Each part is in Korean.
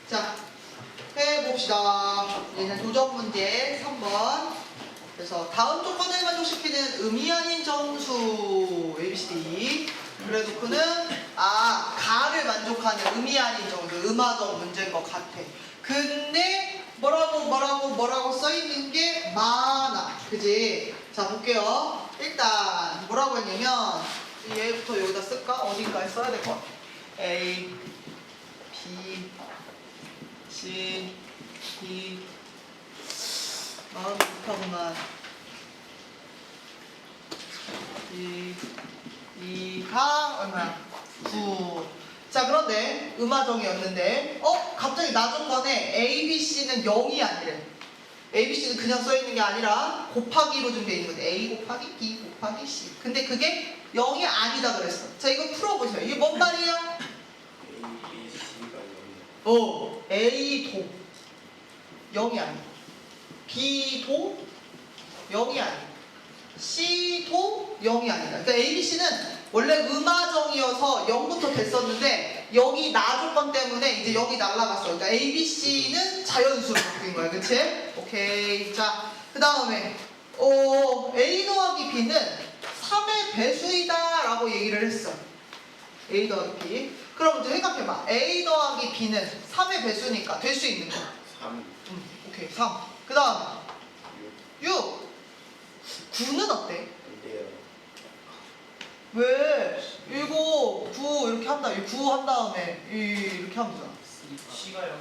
자, 해봅시다. 얘는 도전 문제 3번. 그래서 다음 조건을 만족시키는 의미 아닌 정수 ABCD. 그래놓고는 가를 만족하는 의미 아닌 정수, 음화적 문제인 것 같아. 근데 뭐라고 써있는 게 많아. 그지? 자, 볼게요. 일단 뭐라고 했냐면 얘부터 여기다 쓸까? 어딘가에 써야 될 것 같아. A, B, C, D. 마음이 급하구만. 이가 얼마야? 9. 자, 그런데 음화정이었는데 갑자기 나중반에 A, B, C는 0이 아니래. A, B, C는 그냥 써있는 게 아니라 곱하기로 좀 돼 있는 거지. A 곱하기 B 곱하기 C. 근데 그게 0이 아니다 그랬어. 자, 이거 풀어보세요. 이게 뭔 말이야? A도 0이 아니야. B도 0이 아니야. C도 0이 아니다. 그러니까 A, B, C는 원래 음화정이어서 0부터 됐었는데 여기 나조건 때문에 이제 0이 날라갔어. 그러니까 A, B, C는 자연수로 바뀐 거야. 그치? 오케이. 자, 그 다음에 A 더하기 B는 3의 배수이다 라고 얘기를 했어. A 더하기 B. 그럼 이제 생각해봐. A 더하기 B는 3의 배수니까 될 수 있는 거야. 3. 오케이. 3. 그 다음 6. 9는 어때? 왜? 이거 9 이렇게 한다. 9 한 다음에 이렇게 하면 되잖아. C가 0.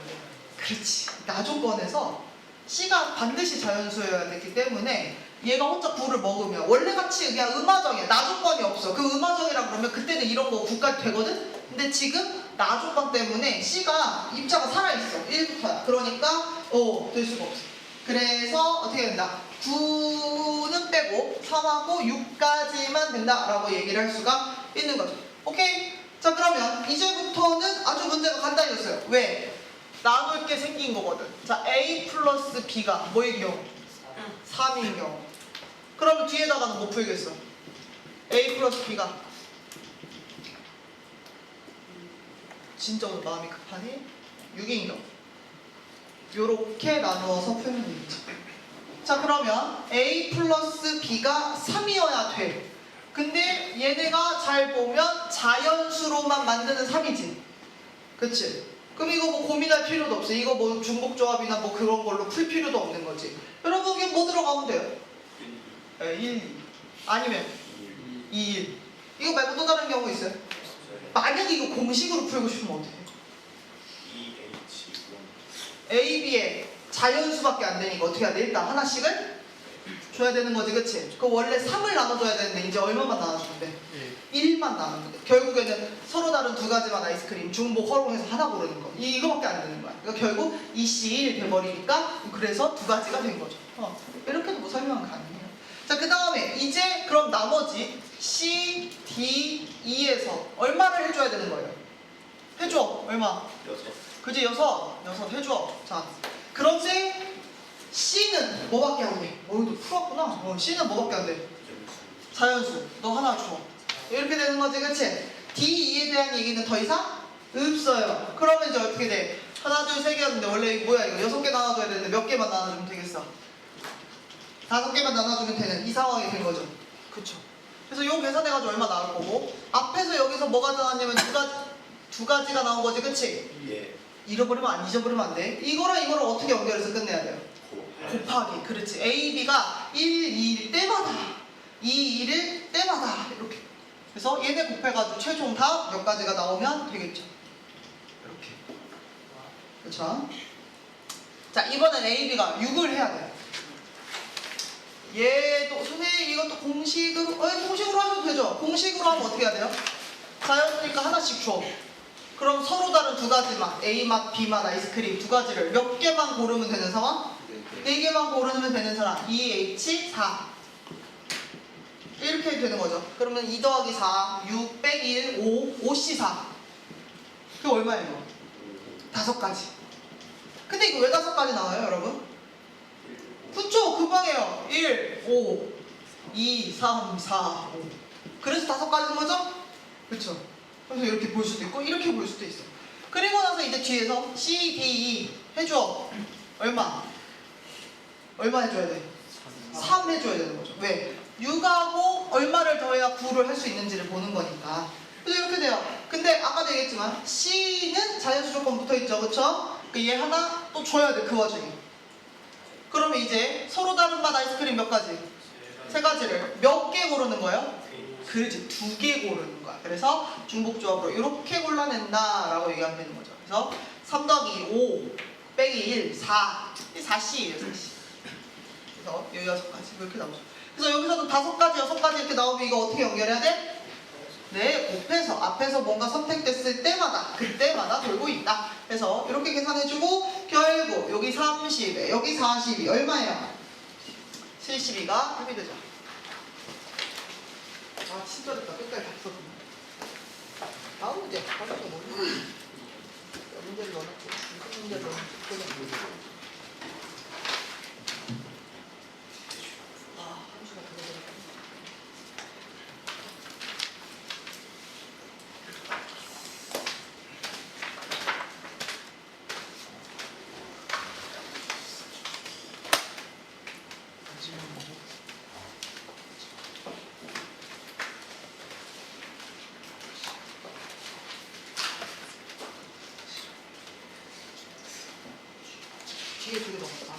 그렇지. 나조건에서 C가 반드시 자연수여야 되기 때문에 얘가 혼자 9를 먹으면 원래 같이 그냥 음화정이야. 나조건이 없어. 그 음화정이라 그러면 그때는 이런 거 9까지 되거든? 근데 지금 나조건 때문에 C가 입자가 살아있어. 1부터야. 그러니까 될 수가 없어. 그래서 어떻게 된다? 9는 빼고 3하고 6까지만 된다라고 얘기를 할 수가 있는 거죠. 오케이? 자, 그러면 이제부터는 아주 문제가 간단해졌어요. 왜? 나눌 게 생긴 거거든. 자, A 플러스 B가 뭐의 경우? 3인 경우. 그러면 뒤에다가는 뭐 풀겠어? A 플러스 B가 진짜 오늘 마음이 급하니? 6인 경우. 요렇게 나누어서 풀면 되겠죠. 자, 그러면 A 플러스 B가 3이어야 돼. 근데 얘네가 잘 보면 자연수로만 만드는 3이지. 그치? 그럼 이거 뭐 고민할 필요도 없어. 이거 뭐 중복조합이나 뭐 그런 걸로 풀 필요도 없는 거지. 여러분, 이게 뭐 들어가면 돼요? 1, 2. 아니면 2, 1. 이거 말고 또 다른 경우 있어요? 만약에 이거 공식으로 풀고 싶으면 어떻게 해? A, B에 자연수밖에 안 되니까 어떻게 해야 돼? 일단 하나씩을 줘야 되는 거지, 그치? 그 원래 3을 나눠줘야 되는데 이제 얼마만 나눠주면 돼? 1만 나누면 돼. 결국에는 서로 다른 두 가지만 아이스크림, 중복, 허롱해서 하나 고르는 거. 이거밖에 안 되는 거야. 그러니까 결국 EC1 돼버리니까 그래서 두 가지가 된 거죠. 이렇게도 뭐 설명은 가능해요. 자, 그 다음에 이제 그럼 나머지 C, D, E에서 얼마를 해줘야 되는 거예요? 해줘. 얼마? 6. 그지? 6 해줘. 자, 그런데 C는 뭐밖에 안 돼? 너 풀었구나. C는 뭐밖에 안 돼? 자연수. 너 하나 줘. 이렇게 되는 거지, 그치? D, E에 대한 얘기는 더 이상 없어요. 그러면 이제 어떻게 돼? 하나, 둘, 세 개였는데 원래 이거 뭐야? 이거 6개 나눠줘야 되는데 몇 개만 나눠주면 되겠어? 5개만 나눠주면 되는 이 상황이 된 거죠. 그쵸? 그래서 요 계산해가지고 얼마 나올 거고 앞에서 여기서 뭐가 나왔냐면 두 가지가 나온 거지, 그치? 예. 잊어버리면 안 돼. 이거랑 이거를 어떻게 연결해서 끝내야 돼요? 곱하기. 그렇지. A, B가 1, 2일 때마다 2, 1일 때마다 이렇게. 그래서 얘네 곱해가지고 최종 다 몇 가지가 나오면 되겠죠. 이렇게. 그렇죠? 자, 이번엔 A, B가 6을 해야 돼요. 얘도 선생님 이것도 공식으로 하셔도 되죠. 공식으로 하면 어떻게 해야 돼요? 자연수니까 하나씩 줘. 그럼 서로 다른 두 가지만 A 맛, B 맛 아이스크림 두 가지를 몇 개만 고르면 되는 상황? 4개만 고르면 되는 사람 2H4 이렇게 되는 거죠. 그러면 2 더하기 4 6 빼기 1 5 5C4 그게 얼마예요? 5가지. 근데 이거 왜 5가지 나와요, 여러분? 그쵸, 금방해요. 1, 5, 2, 3, 4, 5 그래서 5가지인 거죠? 그쵸. 그래서 이렇게 볼 수도 있고 이렇게 볼 수도 있어. 그리고 나서 이제 뒤에서 C, D, E 해줘. 얼마 해줘야 돼? 3 해줘야 되는 거죠. 왜? 6하고 얼마를 더해야 9를 할 수 있는지를 보는 거니까. 그래서 이렇게 돼요. 근데 아까도 얘기했지만 C는 자연수 조건 붙어있죠. 그쵸? 얘 하나 또 줘야 돼. 그 와중에. 그러면 이제 서로 다른 맛 아이스크림 몇 가지? 3가지를 몇 개 고르는 거예요? 그렇지. 2개 고르는 거야. 그래서 중복조합으로 이렇게 골라낸다라고 얘기하면 되는 거죠. 그래서 3 더하기 5 빼기 1, 4. 4C예요, 4C. 그래서 이 6가지 이렇게 나오죠. 그래서 여기서도 5가지, 6가지 이렇게 나오면 이거 어떻게 연결해야 돼? 네, 곱해서 앞에서 뭔가 선택됐을 때마다 그때마다 돌고 있다. 그래서 이렇게 계산해주고 결국 여기 30에 여기 40이 얼마예요? 72가 합이 되죠. 아 진짜 됐다. 끝까지 다 썼구나. 다음 문제. 다음 문제 뭐냐? 문제를 넣어놨고 무슨 문제를 넣어놨고 함수가 들어가니까 뒤에 2개 넣었다.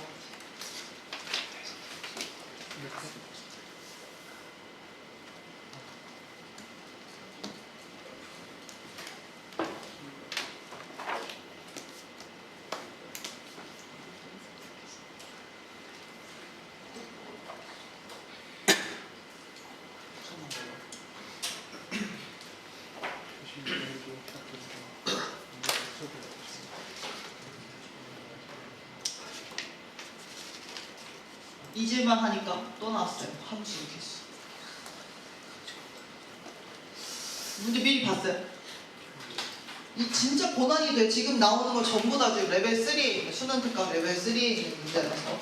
잊을만 하니까 또 나왔어요. 함수 이렇게 했어. 문제 미리 봤어요. 이 진짜 고난이 돼. 지금 나오는 거 전부 다 지금 레벨 3에 있는 수능 특강 레벨 3에 있는 문제라서.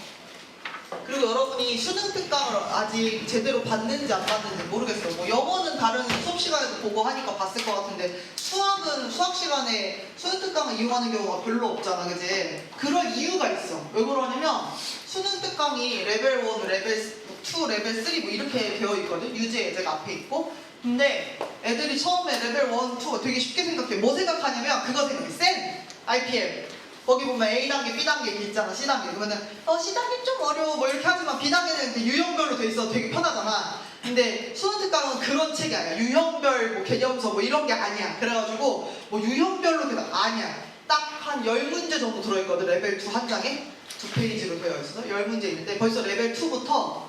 그리고 여러분이 수능 특강을 아직 제대로 봤는지 안 봤는지 모르겠어요. 뭐 영어는 다른 수업 시간에도 보고 하니까 봤을 것 같은데 수학은 수학 시간에 수능 특강을 이용하는 경우가 별로 없잖아, 그지? 그럴 이유가 있어. 왜 그러냐면 수능 특강이 레벨 1, 레벨 2, 레벨 3 뭐 이렇게 되어 있거든. 유제 예제가 앞에 있고. 근데 애들이 처음에 레벨 1, 2가 되게 쉽게 생각해. 뭐 생각하냐면 그거 생각해. 센 IPM. 거기 보면 A단계, B단계 이렇게 있잖아, C단계. 그러면은 C단계 좀 어려워 뭐 이렇게 하지만 B단계는 유형별로 돼 있어 되게 편하잖아. 근데 수능 특강은 그런 책이 아니야. 유형별 뭐 개념서 뭐 이런 게 아니야. 그래가지고 뭐 유형별로 아니야. 딱 한 10문제 정도 들어있거든. 레벨 2 한 장에 2페이지로 되어 있어서 10문제 있는데 벌써 레벨 2부터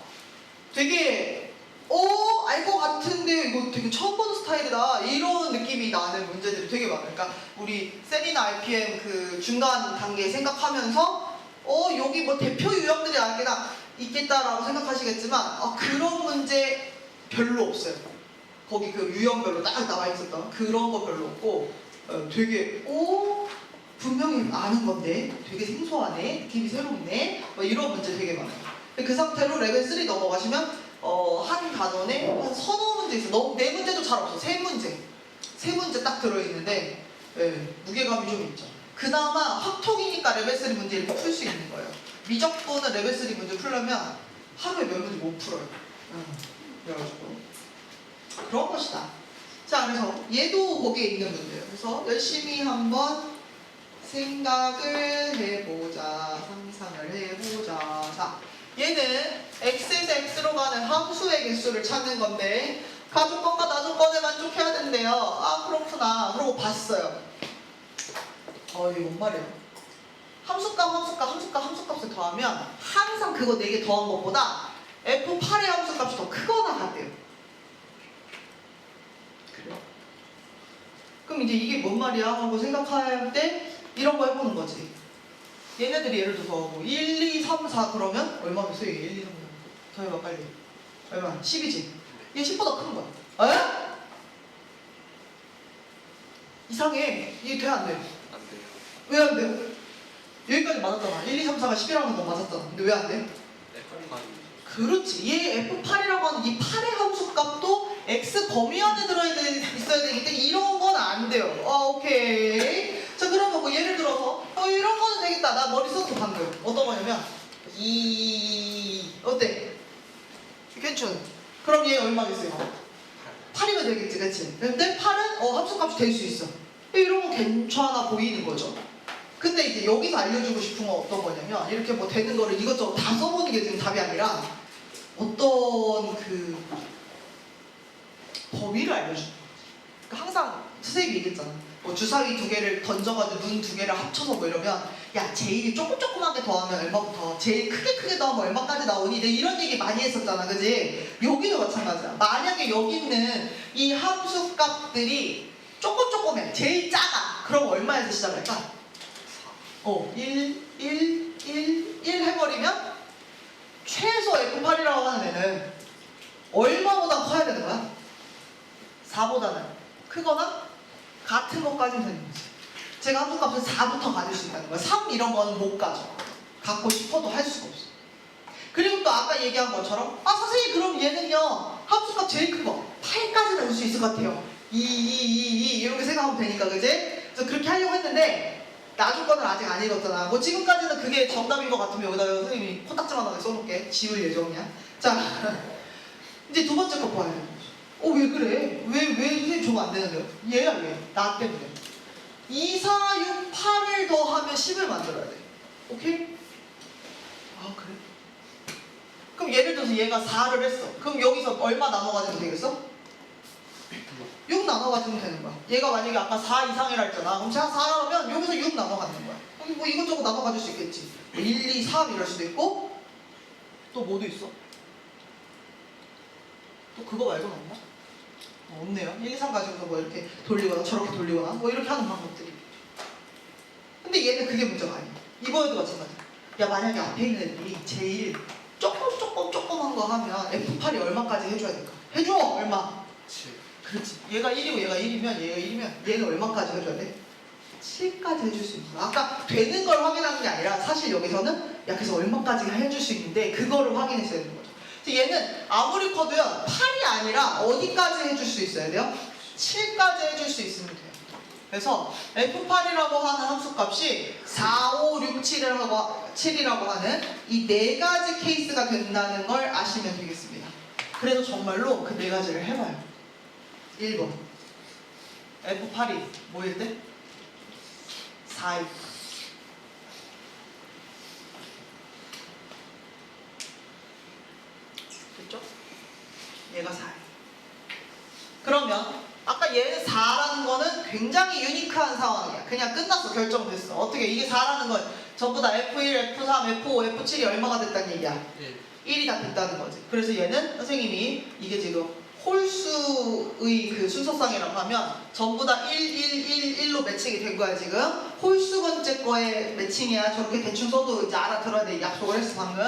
되게 알 것 같은데 이거 되게 처음 보는 스타일이다 이런 느낌이 나는 문제들이 되게 많아요. 그러니까 우리 셀이나 RPM 그 중간 단계 생각하면서 여기 뭐 대표 유형들이 있겠다라고 생각하시겠지만 그런 문제 별로 없어요. 거기 그 유형별로 딱 나와 있었던 그런 거 별로 없고 되게 분명히 아는 건데 되게 생소하네, 느낌이 새롭네 뭐 이런 문제 되게 많아요. 그 상태로 레벨 3 넘어가시면 한 단원에 한 서너 문제 있어. 너무 4문제도 잘 없어. 3문제 딱 들어있는데 무게감이 좀 있죠. 그나마 확통이니까 레벨 3 문제 이렇게 풀 수 있는 거예요. 미적분은 레벨 3 문제 풀려면 하루에 몇 문제 못 풀어요. 그래가지고 그런 것이다. 자, 그래서 얘도 거기에 있는 문제예요. 그래서 열심히 한번 생각을 해보자. 상상을 해보자. 자, 얘는 x에서 x로 가는 함수의 개수를 찾는 건데 가족권과 나족권에 만족해야 된대요. 그렇구나. 그러고 봤어요. 이거 뭔 말이에요? 함수값을 더하면 항상 그거 4개 더한 것보다 f8의 함수값이 더 크거나 같대요. 그래요? 그럼 이제 이게 뭔 말이야? 하고 생각할 때 이런 거 해보는 거지. 얘네들이 예를 들어서 1, 2, 3, 4 그러면 얼마겠어요? 1, 2, 3, 4 더해봐 빨리. 얼마? 10이지? 얘 10보다 큰 거야. 에? 이상해. 이게 돼? 안 돼? 안 돼요. 왜 안 돼? 여기까지 맞았잖아. 1, 2, 3, 4가 10이라는 건 맞았잖아. 근데 왜 안 돼? 그렇지. 얘 F8이라고 하는 이 8의 함수값도 X 범위 안에 들어있어야 되기 때문에 이런 건 안 돼요. 오케이. 자, 그러면 뭐 예를 들어서 이런 거는 되겠다. 나 머리 썼어 방금. 어떤 거냐면 어때? 괜찮? 그럼 얘 얼마겠어요? 8이면 되겠지, 그치? 근데 8은 함수값이 될 수 있어. 이런 거 괜찮아 보이는 거죠. 근데 이제 여기서 알려주고 싶은 건 어떤 거냐면 이렇게 뭐 되는 거를 이것저것 다 써보는 게 지금 답이 아니라 어떤 그 범위를 알려주는 거지. 그러니까 항상 선생님이 얘기했잖아. 뭐 주사위 2개를 던져가지고 눈 2개를 합쳐서 뭐 이러면 야 제일 조그맣게 더하면 얼마부터 제일 크게 더하면 얼마까지 나오니? 내가 이런 얘기 많이 했었잖아, 그지? 여기도 마찬가지야. 만약에 여기 있는 이 함수 값들이 조금해. 제일 작아. 그럼 얼마에서 시작할까? 1 해버리면 최소 F8이라고 하는 애는 얼마보다 커야 되는 거야? 4보다는 크거나 같은 것까지는 되는 거지. 제가 함수값을 4부터 가질 수 있다는 거야. 3 이런 거는 못 가져. 갖고 싶어도 할 수가 없어. 그리고 또 아까 얘기한 것처럼 선생님 그럼 얘는요 함수값 제일 큰 거 8까지는 올 수 있을 것 같아요. 2 이렇게 생각하면 되니까, 그지? 그래서 그렇게 하려고 했는데 나중 거는 아직 안 읽었잖아. 뭐 지금까지는 그게 정답인 것 같으면 여기다 선생님이 코딱지만 하게 써놓을게. 지울 예정이야. 자, 이제 두 번째 거 봐야 돼. 왜 그래? 왜 선생님 저거 안 되는데요? 얘야 얘. 나 때문에. 2, 4, 6, 8을 더하면 10을 만들어야 돼. 오케이? 그래? 그럼 예를 들어서 얘가 4를 했어. 그럼 여기서 얼마 나눠 가지면 되겠어? 6 나눠 가지면 되는 거야. 얘가 만약에 아까 4 이상이라 했잖아. 그럼 제가 4라면 여기서 6 나눠 가는 거야. 그럼 뭐 이것저것 나눠 가질 수 있겠지. 1, 2, 3 이럴 수도 있고 또 뭐도 있어? 또 그거 말고는 없나? 없네요. 1, 2, 3 가지고서 뭐 이렇게 돌리거나 저렇게 돌리거나 뭐 이렇게 하는 방법들이. 근데 얘는 그게 문제가 아니야. 이번에도 마찬가지야. 야, 만약에 앞에 있는 애들이 제일 조그만 거 하면 F8이 얼마까지 해줘야 될까? 해줘! 얼마? 7. 그렇지. 얘가 1이고 얘가 1이면 얘는 얼마까지 해줘야 돼? 7까지 해줄 수 있는 거야. 아까 되는 걸 확인하는 게 아니라 사실 여기서는 그래서 얼마까지 해줄 수 있는데 그거를 확인했어야 되는 거죠. 얘는 아무리 커도요 8이 아니라 어디까지 해줄 수 있어야 돼요? 7까지 해줄 수 있으면 돼요. 그래서 F8이라고 하는 함수값이 4, 5, 6, 7이라고 하는 이 네 가지 케이스가 된다는 걸 아시면 되겠습니다. 그래서 정말로 그 네 가지를 해봐요. 1번 F8이 뭐일 때? 4일. 됐죠? 얘가 4일. 그러면 아까 얘는 4라는 거는 굉장히 유니크한 상황이야. 그냥 끝났어. 결정됐어. 어떻게 이게 4라는 건 전부 다 F1, F3, F5, F7이 얼마가 됐다는 얘기야? 1이 다 됐다는 거지. 그래서 얘는 선생님이 이게 지금 홀수의 그 순서상이라고 하면 전부 다 1, 1, 1로 매칭이 된 거야 지금. 홀수 번째 거에 매칭이야. 저렇게 대충 써도 이제 알아들어야 돼. 약속을 했어 방금.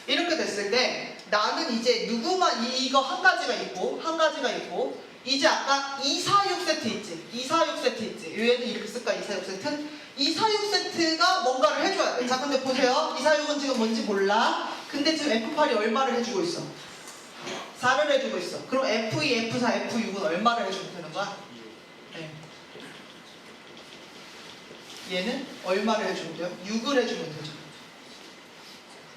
이렇게 됐을 때 나는 이제 누구만 이거 한 가지가 있고 이제 아까 2, 4, 6세트 있지? 2, 4, 6세트 있지? 얘는 이렇게 쓸까? 2, 4, 6세트? 2, 4, 6세트가 뭔가를 해줘야 돼. 자, 근데 보세요. 2, 4, 6은 지금 뭔지 몰라. 근데 지금 F8이 얼마를 해주고 있어? 4를 해주고 있어. 그럼 F2, F4, F6은 얼마를 해주면 되는 거야? 네. 얘는 얼마를 해주면 돼요? 6을 해주면 되죠.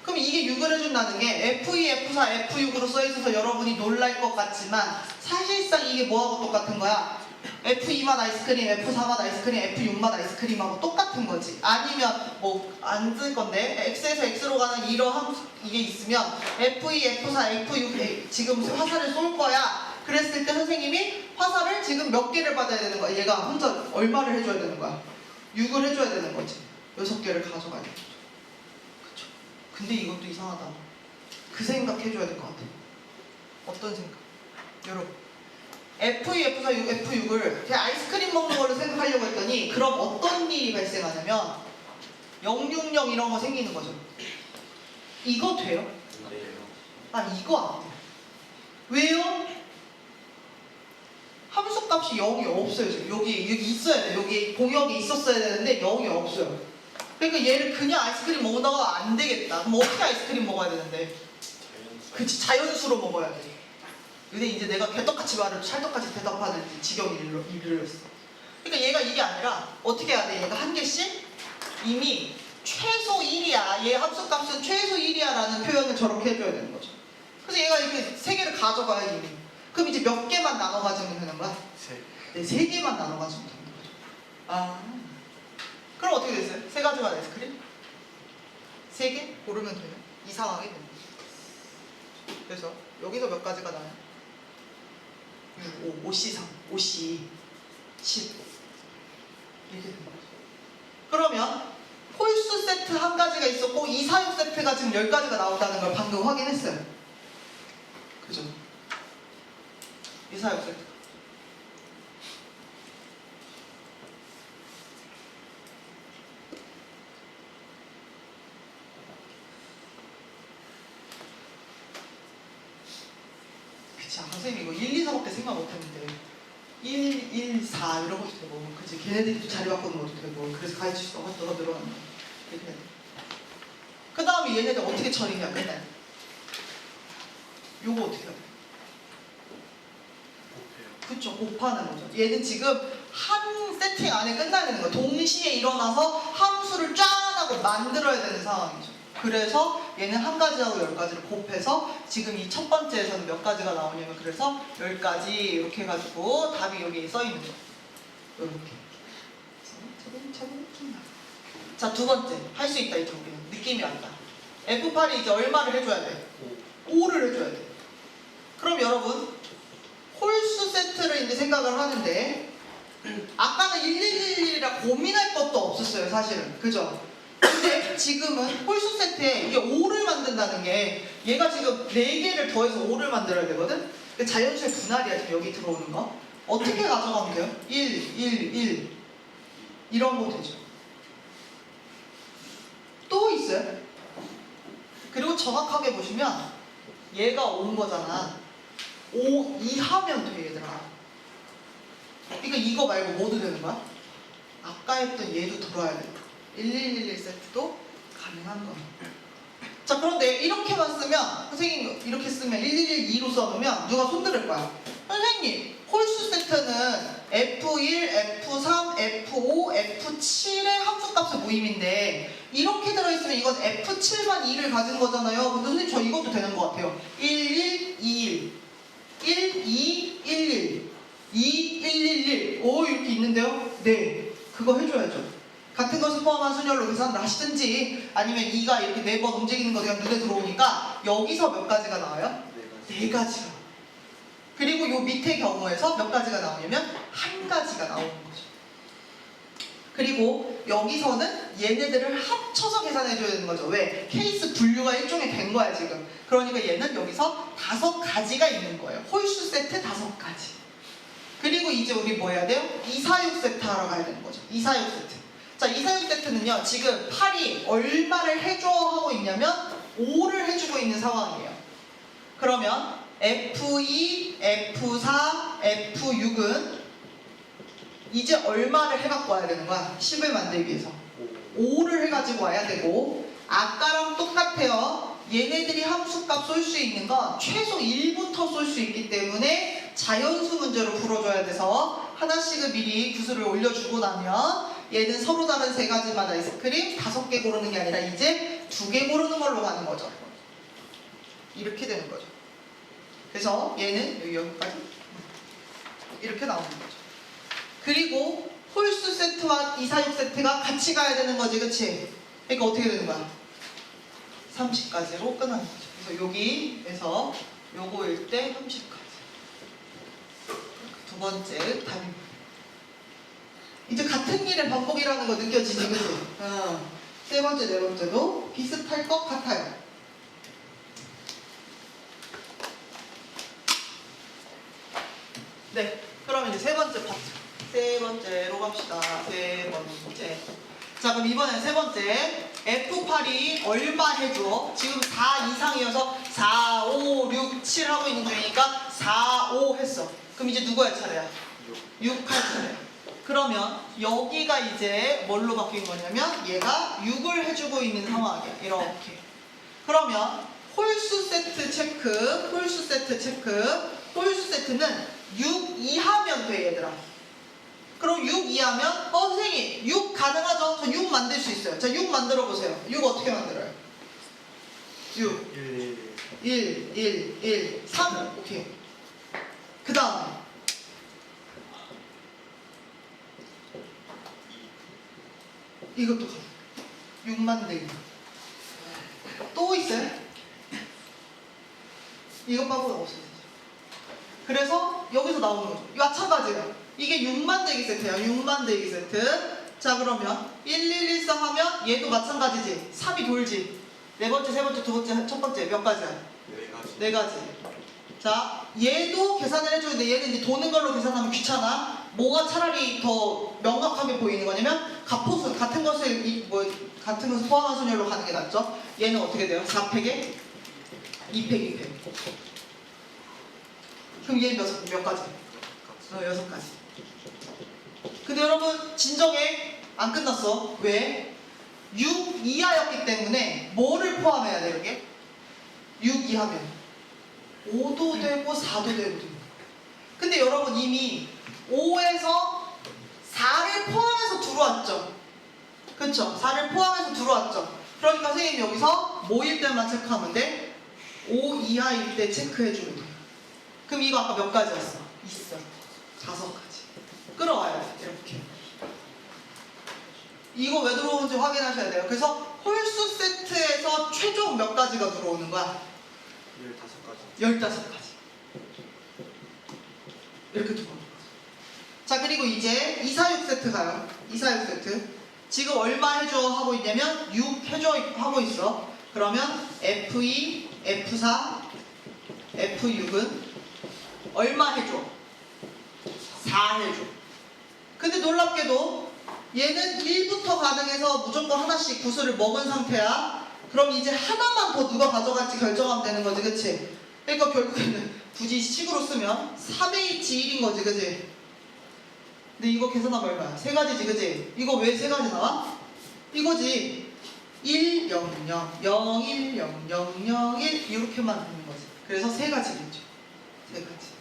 그럼 이게 6을 해준다는 게 F2, F4, F6으로 써있어서 여러분이 놀랄 것 같지만 사실상 이게 뭐하고 똑같은 거야? F2맛 아이스크림, F4맛 아이스크림, F6맛 아이스크림하고 똑같은 거지. 아니면 뭐 안 쓸 건데 X에서 X로 가는 이러한 이게 있으면 F2, F4, F6 지금 화살을 쏠 거야. 그랬을 때 선생님이 화살을 지금 몇 개를 받아야 되는 거야? 얘가 혼자 얼마를 해줘야 되는 거야? 6을 해줘야 되는 거지. 6개를 가져가야 돼. 그쵸? 근데 이것도 이상하다. 그 생각 해줘야 될 것 같아. 어떤 생각? 여러분 F2, F4, F6을 그냥 아이스크림 먹는 걸로 생각하려고 했더니 그럼 어떤 일이 발생하냐면 060 이런 거 생기는 거죠. 이거 돼요? 이거 안 돼요. 왜요? 함수값이 0이 없어요. 지금 여기 있어야 돼. 여기 공역이 있었어야 되는데 0이 없어요. 그러니까 얘를 그냥 아이스크림 먹는다고 안 되겠다. 그럼 어떻게 아이스크림 먹어야 되는데? 그치, 자연수로 먹어야 돼. 근데 이제 내가 개떡같이 말을 찰떡같이 대답하는 지경이 이르렀어. 그러니까 얘가 이게 아니라 어떻게 해야 돼? 얘가 한 개씩 이미 최소 1이야. 얘 함수값은 최소 1이야 라는 표현을 저렇게 해줘야 되는 거죠. 그래서 얘가 이렇게 3개를 가져가야 이미. 그럼 이제 몇 개만 나눠 가지면 되는 거야? 네, 3개만 나눠 가지면 되는 거죠. 아, 그럼 어떻게 됐어요? 3가지만 아이스크림? 3개 고르면 돼요. 이 상황이 됩니다. 그래서 여기서 몇 가지가 나와요? 6, 5, 5C3, 5C, 10 이렇게 되는 거죠. 그러면 홀수 세트 한 가지가 있었고 2, 4, 6 세트가 지금 10가지가 나온다는 걸 방금 확인했어요. 그죠? 2, 4, 6 세트. 그치, 선생님 이거 1, 2, 4밖에 생각 못했는데 1, 1, 4 이런 것도 되고 그치, 걔네들이 또 자리 바꾸는 것도 되고 그래서 가르칠 수가 더 늘어난다. 그 다음에 얘네들 어떻게 처리냐 끝내. 요거 어떻게 해야 돼? 그쵸, 곱하는 거죠. 얘는 지금 한 세팅 안에 끝나야 되는 거야. 동시에 일어나서 함수를 짠 하고 만들어야 되는 상황이죠. 그래서 얘는 한 가지하고 10가지를 곱해서 지금 이 첫 번째에서는 몇 가지가 나오냐면 그래서 10가지 이렇게 해가지고 답이 여기에 써있는 거예요. 이렇게. 자, 두 번째. 할 수 있다, 이제 우리는. 느낌이 왔다. F8이 이제 얼마를 해줘야 돼? 5를 해줘야 돼. 그럼 여러분, 홀수 세트를 이제 생각을 하는데, 아까는 1111이라 고민할 것도 없었어요, 사실은. 그죠? 근데 지금은 홀수 세트에 이게 5를 만든다는 게, 얘가 지금 4개를 더해서 5를 만들어야 되거든? 자연수의 분할이야, 지금 여기 들어오는 거. 어떻게 가져가면 돼요? 1, 1, 1. 이런 거 되죠. 또 있어요. 그리고 정확하게 보시면 얘가 온 거잖아. 5 이하면 돼, 얘들아. 그러니까 이거 말고 뭐도 되는 거야? 아까 했던 얘도 들어야 돼. 1111 세트도 가능한 거야. 자, 그런데 이렇게만 쓰면 선생님 이렇게 쓰면 1112로 써놓으면 누가 손들을 거야? 선생님 홀수 세트는 F1, F3, F5, F7의 함수값의 모임인데 이렇게 들어있으면 이건 F7만 2를 가진 거잖아요. 근데 선생님 저 이것도 되는 것 같아요. 1, 1, 2, 1 1, 2, 1, 1 2, 1, 1, 1 오, 이렇게 있는데요? 네, 그거 해줘야죠. 같은 것을 포함한 순열로 계산을 하시든지 아니면 2가 이렇게 4번 움직이는 거 그냥 눈에 들어오니까 여기서 몇 가지가 나와요? 4가지가. 그리고 요 밑에 경우에서 몇 가지가 나오냐면 1가지가 나오는 거죠. 그리고 여기서는 얘네들을 합쳐서 계산해줘야 되는 거죠. 왜? 케이스 분류가 일종의 된 거야 지금. 그러니까 얘는 여기서 5가지가 있는 거예요. 홀수 세트 5가지. 그리고 이제 우리 뭐 해야 돼요? 2, 4, 6 세트 하러 가야 되는 거죠. 2, 4, 6 세트. 자, 2, 4, 6 세트는요. 지금 8이 얼마를 해줘 하고 있냐면 5를 해주고 있는 상황이에요. 그러면 F2, F4, F6은 이제 얼마를 해갖고 와야 되는 거야? 10을 만들기 위해서 5를 해가지고 와야 되고 아까랑 똑같아요. 얘네들이 함수값 쏠 수 있는 건 최소 1부터 쏠 수 있기 때문에 자연수 문제로 풀어줘야 돼서 하나씩은 미리 구슬을 올려주고 나면 얘는 서로 다른 3가지만 아이스크림 5개 고르는 게 아니라 이제 2개 고르는 걸로 가는 거죠. 이렇게 되는 거죠. 그래서 얘는 여기까지 이렇게 나오는 거죠. 그리고 홀수 세트와 2, 4, 6 세트가 같이 가야 되는 거지, 그치? 그러니까 어떻게 되는 거야? 30까지로 끝나는 거죠. 그래서 여기에서 요거일 때 30까지. 두 번째 답입니다. 이제 같은 일의 반복이라는 거 느껴지지, 그치? 세 번째, 네 번째도 비슷할 것 같아요. 네, 그럼 이제 세 번째 파트. 세 번째로 갑시다. 세 번째. 자, 그럼 이번엔 세 번째. F8이 얼마 해줘? 지금 4 이상이어서 4, 5, 6, 7 하고 있는 중이니까 4, 5 했어. 그럼 이제 누구의 차례야? 6 할 차례야. 그러면 여기가 이제 뭘로 바뀐 거냐면 얘가 6을 해주고 있는 상황이야. 이렇게. 그러면 홀수 세트 체크, 홀수 세트 체크. 홀수 세트는 6 이하면 돼, 얘들아. 그럼 6 이하면 선생님 6 가능하죠? 저 6 만들 수 있어요. 자, 6 만들어 보세요. 6 어떻게 만들어요? 6 1 3 오케이. 그 다음에 이것도 6 만들기. 또 있어요? 이것 빼고는 없어요. 그래서 여기서 나오는 거죠. 마찬가지예요. 이게 6 만들기 세트예요. 6 만들기 세트. 자, 그러면 1114 하면 얘도 마찬가지지. 3이 돌지. 네 번째, 세 번째, 두 번째, 첫 번째 몇 가지야? 네 가지. 자, 얘도 계산을 해주는데 얘는 이제 도는 걸로 계산하면 귀찮아. 뭐가 차라리 더 명확하게 보이는 거냐면 가포수 같은 것을 같은 것을 포함한 순열로 가는 게 낫죠. 얘는 어떻게 돼요? 4팩에 2팩 2팩. 그럼 얘는 몇 가지? 6가지. 근데 여러분 진정해. 안 끝났어. 왜? 6 이하였기 때문에 뭐를 포함해야 돼요? 이게? 6 이하면 5도 되고 4도 되고. 근데 여러분 이미 5에서 4를 포함해서 들어왔죠. 그쵸? 4를 포함해서 들어왔죠. 그러니까 선생님이 여기서 뭐일 때만 체크하면 돼? 5 이하일 때 체크해주면 돼요. 그럼 이거 아까 몇 가지였어? 있어. 5가지. 끌어와야 돼. 이렇게. 이거 왜 들어오는지 확인하셔야 돼요. 그래서 홀수 세트에서 최종 몇 가지가 들어오는 거야? 15가지. 15가지. 이렇게 들어오는 거죠. 자, 그리고 이제 246 세트 가요. 246 세트. 지금 얼마 해줘 하고 있냐면 6 해줘 하고 있어. 그러면 F2, F4, F6은 얼마 해줘? 4 해줘. 근데 놀랍게도 얘는 1부터 가능해서 무조건 하나씩 구슬을 먹은 상태야. 그럼 이제 하나만 더 누가 가져갈지 결정하면 되는 거지, 그치? 그러니까 결국에는 굳이 식으로 쓰면 3H 1인 거지, 그치? 근데 이거 계산하면 얼마야? 3가지지, 그치? 이거 왜 3가지 나와? 이거지. 1, 0, 0, 0, 1, 0, 0, 0, 1 이렇게만 되는 거지. 그래서 3가지겠죠. 3가지.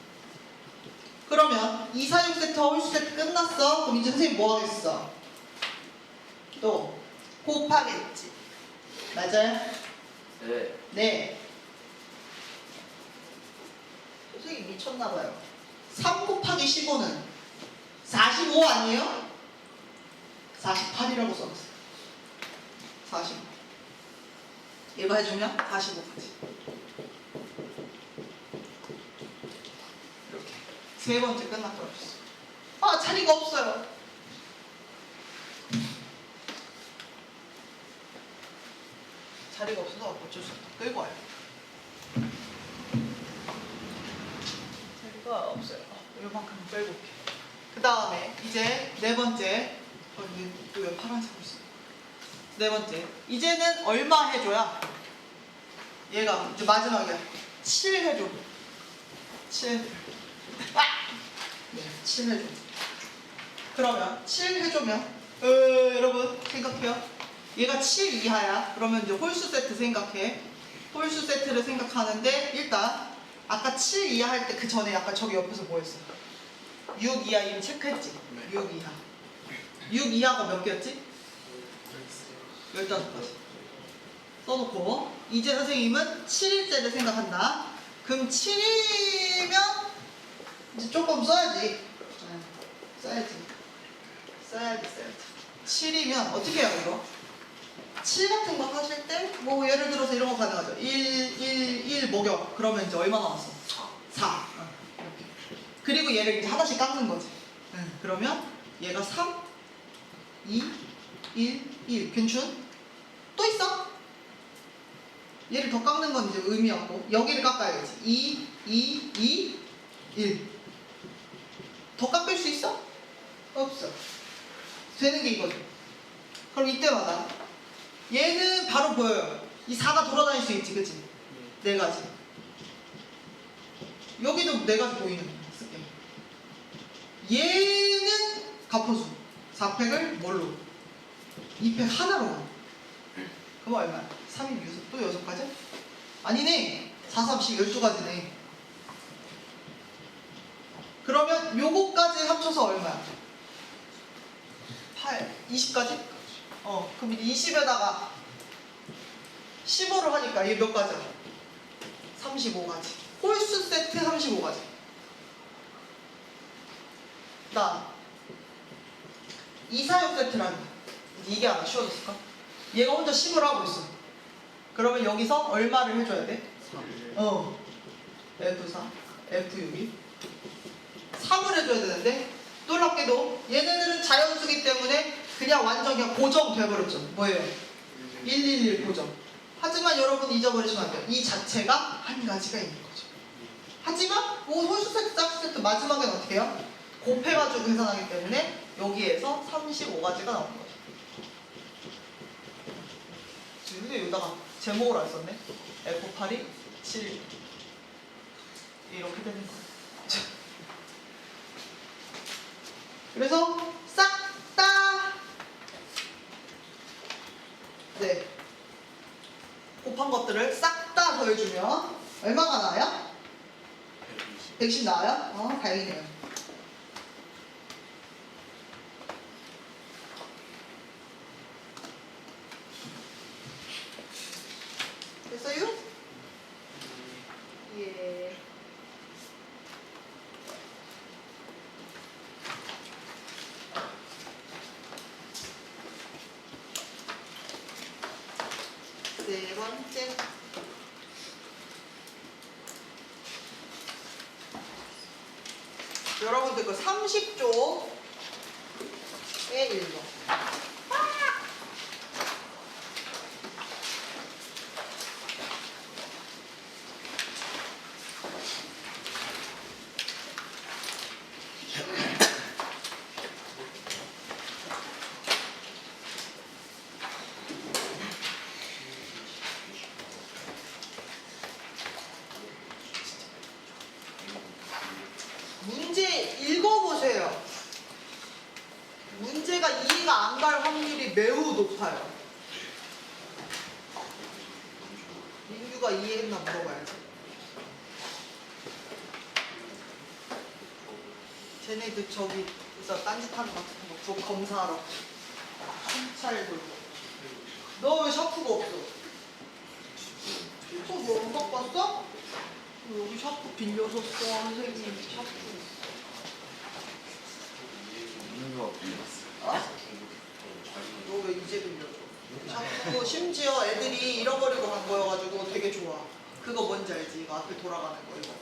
그러면 246 세트 홀수 세트 끝났어. 그럼 이제 선생님 뭐 하겠어? 또 곱하겠지. 맞아요? 네. 네. 선생님 미쳤나봐요. 3 곱하기 15는 45 아니에요? 48이라고 써놨어요. 45. 얘가 해주면 45까지. 이렇게. 3번째 끝났더라고요. 아, 자리가 없어요. 자리가 없어서 어쩔 수 없다. 끌고 와요. 자리가 없어요. 요만큼 끌고 올게. 그 다음에 이제 4번째. 왜 파란색으로 있어? 4번째. 이제는 얼마 해줘야? 얘가 이제 마지막이야. 7 해줘. 7. 아! 네, 7 해줘. 그러면 7 해주면 여러분 생각해요. 얘가 7 이하야. 그러면 이제 홀수 세트 생각해. 홀수 세트를 생각하는데 일단 아까 7 이하 할 때 그 전에 약간 저기 옆에서 뭐 했어? 6 이하 이미 체크했지? 네. 6 이하. 6 이하가 몇 개였지? 15가지. 써놓고 이제 선생님은 7일째를 생각한다. 그럼 7이면 이제 조금 써야지. 써야지. 7이면 어떻게 해요 이거? 7 같은 거 하실 때 뭐 예를 들어서 이런 거 가능하죠. 1 목욕. 그러면 이제 얼마 나왔어? 4. 이렇게. 그리고 얘를 이제 하나씩 깎는 거지. 그러면 얘가 3, 2, 1. 괜춘? 또 있어? 얘를 더 깎는 건 이제 의미 없고 여기를 깎아야지. 2, 1. 더 깎을 수 있어? 없어. 되는 게 이거죠. 그럼 이때마다 얘는 바로 보여요. 이 4가 돌아다닐 수 있지, 그치? 4가지. 여기도 4가지 보이는 거야. 쓸게. 얘는 가포수. 4팩을 뭘로? 2팩 하나로 가. 그럼 얼마야? 3인 유수 또 6가지? 아니네. 4, 3, 10, 12가지네. 그러면 요거까지 합쳐서 얼마야? 8, 20까지? 그럼 이제 20에다가 15를 하니까 이게 몇 가지야? 35가지. 홀수 세트 35가지. 나 2, 4, 6 세트라는 거야. 이게 하나 쉬워졌을까? 얘가 혼자 10을 하고 있어. 그러면 여기서 얼마를 해줘야 돼? F4, F6이 3을 해줘야 되는데 놀랍게도 얘네들은 자연수기 때문에 그냥 완전 그냥 고정돼버렸죠. 뭐예요? 111 고정. 하지만 여러분 잊어버리시면 안 돼요. 이 자체가 한 가지가 있는 거죠. 하지만 홀수 세트, 짝수 세트 마지막엔 어떻게 해요? 곱해가지고 계산하기 때문에 여기에서 35가지가 나오는 거죠. 근데 여기다가 제목을 안 썼네. F8이 7 이렇게 되는 거예요. 그래서 싹 다 네. 곱한 것들을 싹 다 더해주면 얼마가 나와요? 120 나와요? 다행이네요. 됐어요? 예. 네 번째. 여러분들 그 30조의 1번. 문제 읽어보세요. 문제가 이해가 안 갈 확률이 매우 높아요. 민규가 이해했나 물어봐야지. 쟤네들 저기 있어 딴짓하는 거 같은 거 그거 검사하러 순찰 돌고. 너 왜 샤프가 없어? 너안 갖고 왔어? 여기 샤프 빌려줬어 선생님. 샤프 너 왜 이제 빌려줘? 샤프 심지어 애들이 잃어버리고 간 거여가지고 되게 좋아. 그거 뭔지 알지? 이거 앞에 돌아가는 거 이거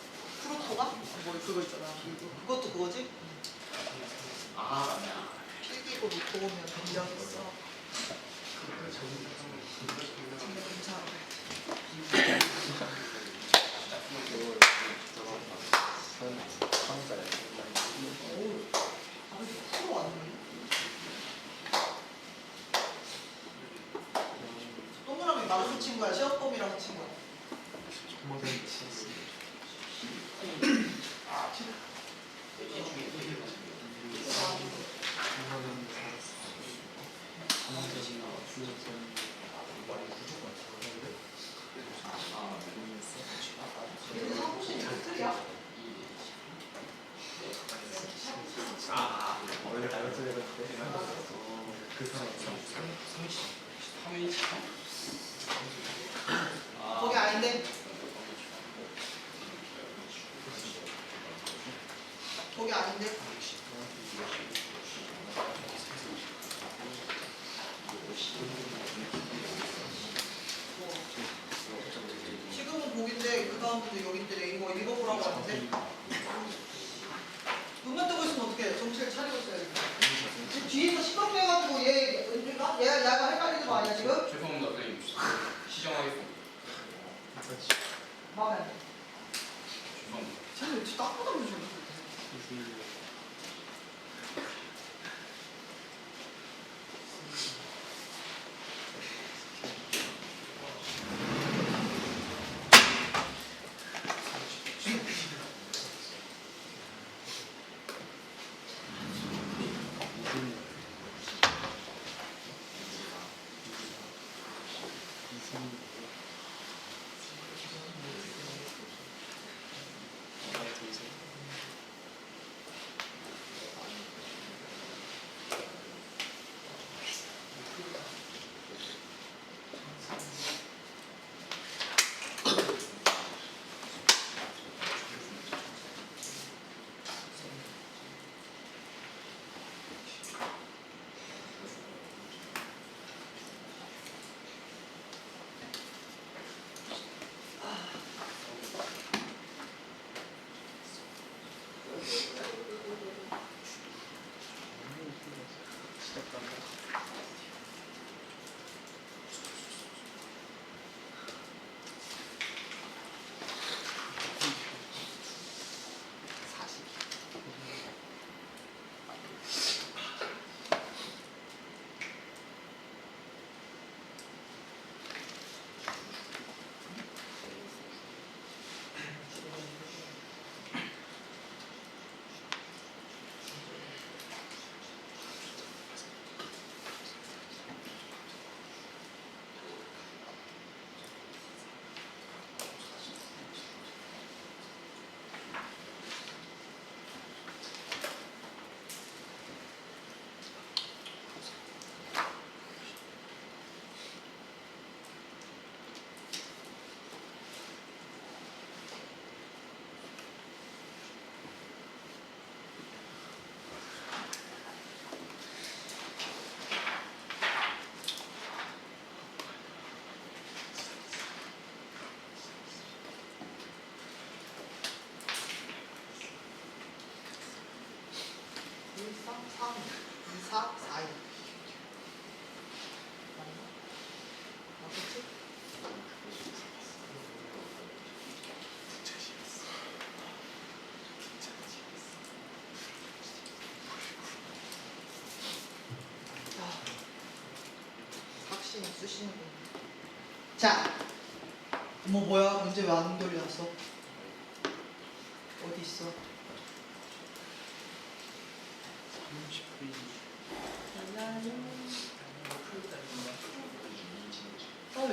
프로토가? 뭐 그거 있잖아. 그것도 그거지? 필기고 놓고 오면 빌렸어. 근데 괜찮아. 프로 왔네. 동그라미 마루스 친구야? 시어범이랑 친구야? 사무실이 어떻게야? 원래 다이어트 해봤을 때 그 사람 거기 아닌데? 거기 아닌데? 지금은 거긴데 그 다음부터 여긴데 이거 읽어보라고 하는데 눈만 뜨고 있으면 어떡해. 정체를 차리고 있어야지. 뒤에서 시끄럽게 해가지고 얘 은주가? 얘가 헷갈리는 거 아니야 지금? 죄송합니다 선생님 시정하겠습니다. 마음에 안 돼. 죄송합니다. 쟤는 왜 딱보다면 좀 자, 뭐야? 문제 왜 안 돌려놨어? 어디 있어? 30페이지.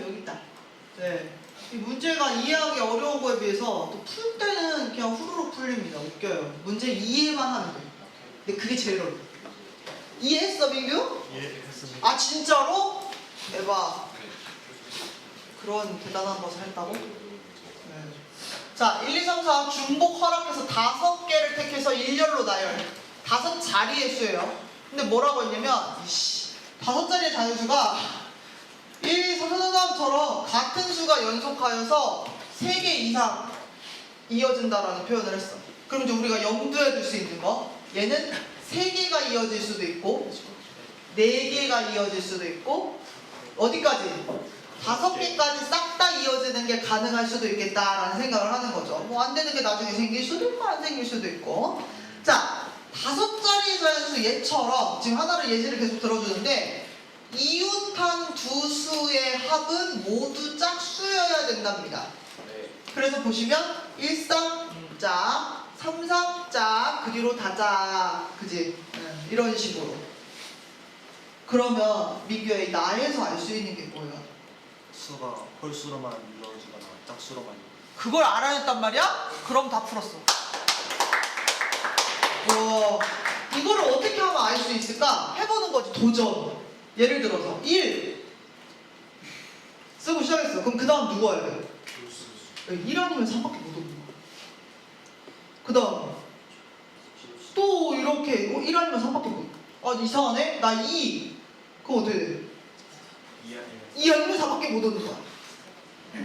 여기 있다. 네. 이 문제가 이해하기 어려운 거에 비해서 또 풀 때는 그냥 후루룩 풀립니다. 웃겨요. 문제 이해만 하면 돼. 근데 그게 제일 어려워. 이해했어, 민규? 예, 했습니다. 아, 진짜로? 대박. 그런 대단한 것을 했다고? 네. 자, 1, 2, 3, 4 중복 허락해서 5개를 택해서 일렬로 나열. 5자리의 수예요. 근데 뭐라고 했냐면, 5자리의 자연수가 1, 2, 3, 4처럼 같은 수가 연속하여서 3개 이상 이어진다라는 표현을 했어. 그럼 이제 우리가 염두에 둘 수 있는 거, 얘는 3개가 이어질 수도 있고 4개가 이어질 수도 있고 어디까지? 5개까지 싹 다 이어지는 게 가능할 수도 있겠다라는 생각을 하는 거죠. 뭐 안 되는 게 나중에 생길 수도 있고 안 생길 수도 있고. 자, 5자리의 자연수 얘처럼 지금 하나를 예시를 계속 들어주는데 이웃한 두 수의 합은 모두 짝수여야 된답니다. 네. 그래서 보시면 1쌍짝, 3쌍짝, 그 뒤로 다짝, 그지? 이런 식으로. 그러면 민규야, 이 나에서 알 수 있는 게 뭐예요? 수가 홀수로만 이루어지거나 짝수로만 그걸 알아냈단 말이야? 그럼 다 풀었어. 이거를 어떻게 하면 알 수 있을까? 해보는 거지, 도전. 예를 들어서 1 쓰고 시작했어. 그럼 그 다음 누구 해야 돼? 1 아니면 3밖에 못 오는 거야. 그 다음 또 이렇게 1 아니면 3밖에 못. 이상하네? 나 2. 그럼 어떻게 돼? 2 아니면 4밖에 못 오는 거야.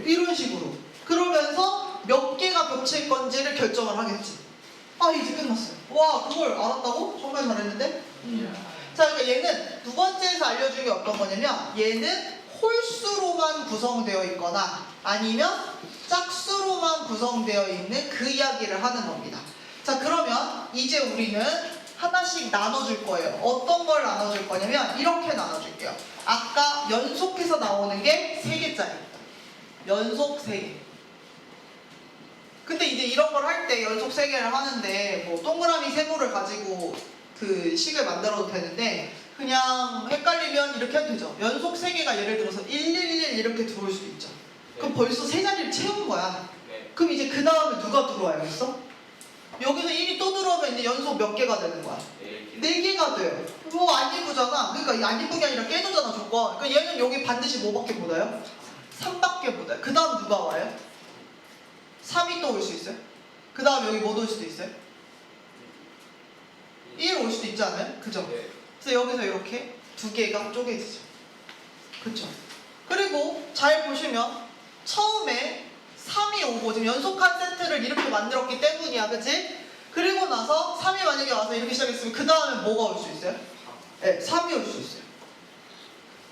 이런 식으로. 그러면서 몇 개가 겹칠 건지를 결정을 하겠지. 이제 끝났어요. 와, 그걸 알았다고? 정말 잘했는데? 자, 그러니까 얘는 두 번째에서 알려준 게 어떤 거냐면 얘는 홀수로만 구성되어 있거나 아니면 짝수로만 구성되어 있는 그 이야기를 하는 겁니다. 자, 그러면 이제 우리는 하나씩 나눠줄 거예요. 어떤 걸 나눠줄 거냐면 이렇게 나눠줄게요. 아까 연속해서 나오는 게 3개짜리. 연속 3개. 근데 이제 이런 걸 할 때 연속 3개를 하는데 뭐 동그라미 세모를 가지고 그 식을 만들어도 되는데 그냥 헷갈리면 이렇게 해도 되죠. 연속 3개가 예를 들어서 111 이렇게 들어올 수도 있죠. 그럼 벌써 3자리를 채운 거야. 네. 그럼 이제 그 다음에 누가 들어와야겠어? 여기서 1이 또 들어오면 이제 연속 몇 개가 되는 거야? 네. 4개가 돼요. 뭐 안 이쁘잖아. 그러니까 안 이쁜 게 아니라 깨져잖아, 조건. 그러니까 얘는 여기 반드시 뭐밖에 못 와요? 3밖에 못 와요. 그 다음 누가 와요? 3이 또 올 수 있어요? 그 다음 여기 뭐 올 수도 있어요? 1 올 수도 있지 않아요? 그죠? 네. 그래서 여기서 이렇게 2개가 쪼개지죠. 그쵸? 그리고 잘 보시면 처음에 3이 오고 지금 연속한 세트를 이렇게 만들었기 때문이야. 그치? 그리고 나서 3이 만약에 와서 이렇게 시작했으면 그 다음에 뭐가 올 수 있어요? 네, 3이 올 수 있어요.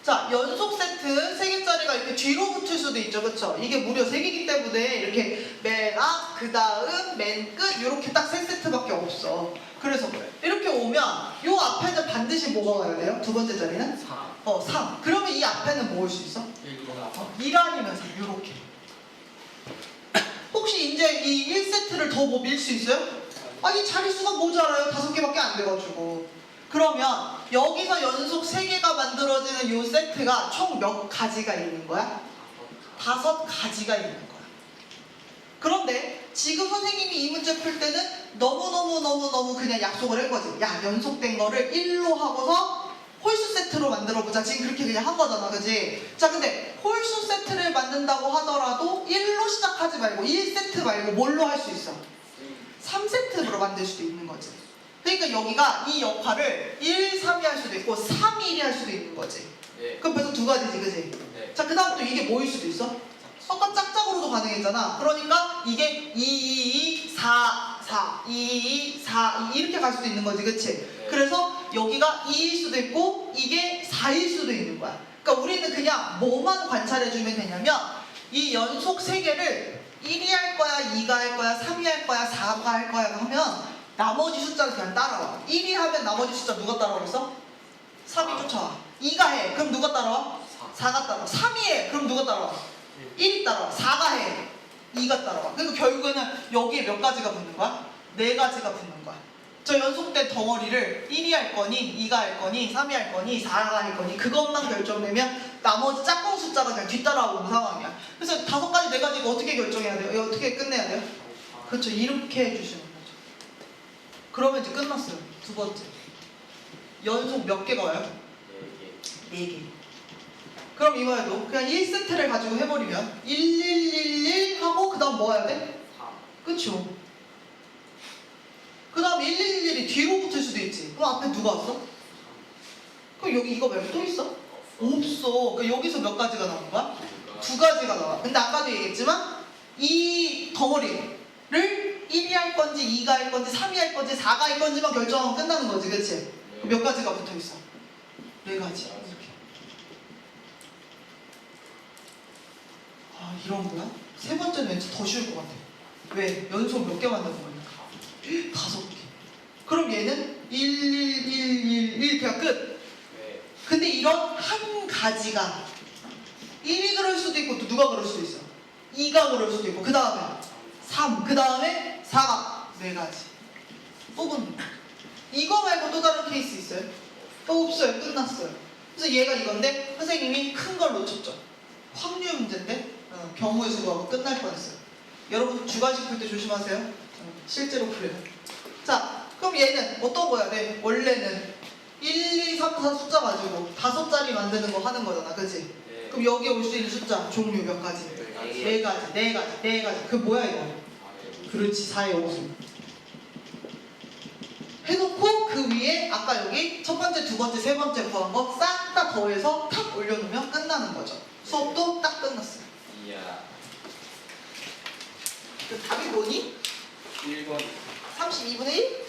자, 연속 세트 3개짜리가 이렇게 뒤로 붙을 수도 있죠. 그쵸? 이게 무려 3개이기 때문에 이렇게 맨 앞, 그 다음, 맨 끝 이렇게 딱 3세트밖에 없어. 그래서 그래. 이렇게 오면 요 앞에는 반드시 뭐가 와야 돼요? 두 번째 자리는? 3. 그러면 이 앞에는 뭐 올 수 있어? 1 아니면 3. 요렇게. 혹시 이제 이 1세트를 더 뭐 밀 수 있어요? 이 자릿수가 모자라요. 5개밖에 안 돼가지고. 그러면 여기서 연속 3개가 만들어지는 이 세트가 총 몇 가지가 있는 거야? 5가지가 있는 거야. 그런데 지금 선생님이 이 문제 풀 때는 너무너무 그냥 약속을 한 거지. 야, 연속된 거를 1로 하고서 홀수 세트로 만들어보자. 지금 그렇게 그냥 한 거잖아. 그지? 자, 근데 홀수 세트를 만든다고 하더라도 1로 시작하지 말고 1세트 말고 뭘로 할 수 있어? 3세트로 만들 수도 있는 거지. 그러니까 여기가 이 역할을 1, 3이 할 수도 있고 3, 1이 할 수도 있는 거지. 네. 그럼 벌써 2가지지, 그지? 네. 자, 그 다음 또 이게 뭐일 수도 있어? 아까 짝짝으로도 가능했잖아. 그러니까 이게 2, 2, 2, 4, 4, 2, 2, 4, 2 이렇게 갈 수도 있는 거지, 그치? 네. 그래서 여기가 2일 수도 있고 이게 4일 수도 있는 거야. 그러니까 우리는 그냥 뭐만 관찰해주면 되냐면 이 연속 3개를 1이 할 거야, 2가 할 거야, 3이 할 거야, 4가 할 거야 하면 나머지 숫자를 그냥 따라와. 1이 하면 나머지 숫자 누가 따라오겠어? 3이 쫓아와. 2가 해. 그럼 누가 따라와? 4가 따라와. 3이 해. 그럼 누가 따라와? 1이 따라와. 4가 해. 2가 따라와. 그러니까 결국에는 여기에 몇 가지가 붙는 거야? 4가지가 붙는 거야. 저 연속된 덩어리를 1이 할 거니, 2가 할 거니, 3이 할 거니, 4가 할 거니 그것만 결정되면 나머지 짝꿍 숫자가 그냥 뒤따라오는 상황이야. 그래서 5가지, 4가지 이거 어떻게 결정해야 돼요? 이거 어떻게 끝내야 돼요? 그렇죠. 이렇게 해주시는 거죠. 그러면 이제 끝났어요. 두 번째. 연속 몇 개가 와요? 4개. 그럼 이거에도 그냥 1세트를 가지고 해버리면 1111 하고 그 다음 뭐 해야 돼? 그쵸? 그 다음 1111이 뒤로 붙을 수도 있지. 그럼 앞에 누가 왔어? 그럼 여기 이거 말고 또 있어? 없어. 그러니까 여기서 몇 가지가 나온 거야? 2가지가 나와. 근데 아까도 얘기했지만 이 덩어리를 1이 할 건지 2가 할 건지 3이 할 건지 4가 할 건지만 결정하면 끝나는 거지. 그치? 몇 가지가 붙어 있어? 4가지. 이렇게. 아 이런 거야? 세 번째는 왠지 더 쉬울 것 같아. 왜? 연속 몇 개 만드는 거니까. 5개. 그럼 얘는 1111 그냥 끝. 근데 이런 한 가지가 1이 그럴 수도 있고 또 누가 그럴 수도 있어. 2가 그럴 수도 있고 그 다음에 3, 그 다음에 4가 4가지. 또 붙는 거야. 이거 말고 또 다른 케이스 있어요? 없어요. 끝났어요. 그래서 얘가 이건데 선생님이 큰 걸 놓쳤죠. 확률 문제인데 경우의 수하고 끝날 뻔했어요. 여러분 주관식 풀 때 조심하세요. 실제로 그래요. 자, 그럼 얘는 어떤 거야? 네, 원래는 1, 2, 3, 4 숫자 가지고 5자리 만드는 거 하는 거잖아. 그치? 그럼 여기에 올 수 있는 숫자 종류 몇 가지? 4가지, 4가지, 4가지. 그 뭐야 이거? 그렇지, 4의 5수. 해놓고 그 위에 아까 여기 첫 번째, 두 번째, 세 번째 구한 거 싹 다 더해서 탁 올려놓으면 끝나는 거죠. 수업도 딱 끝났어요. 이야. 그 답이 뭐니? 1번. 32분의 1?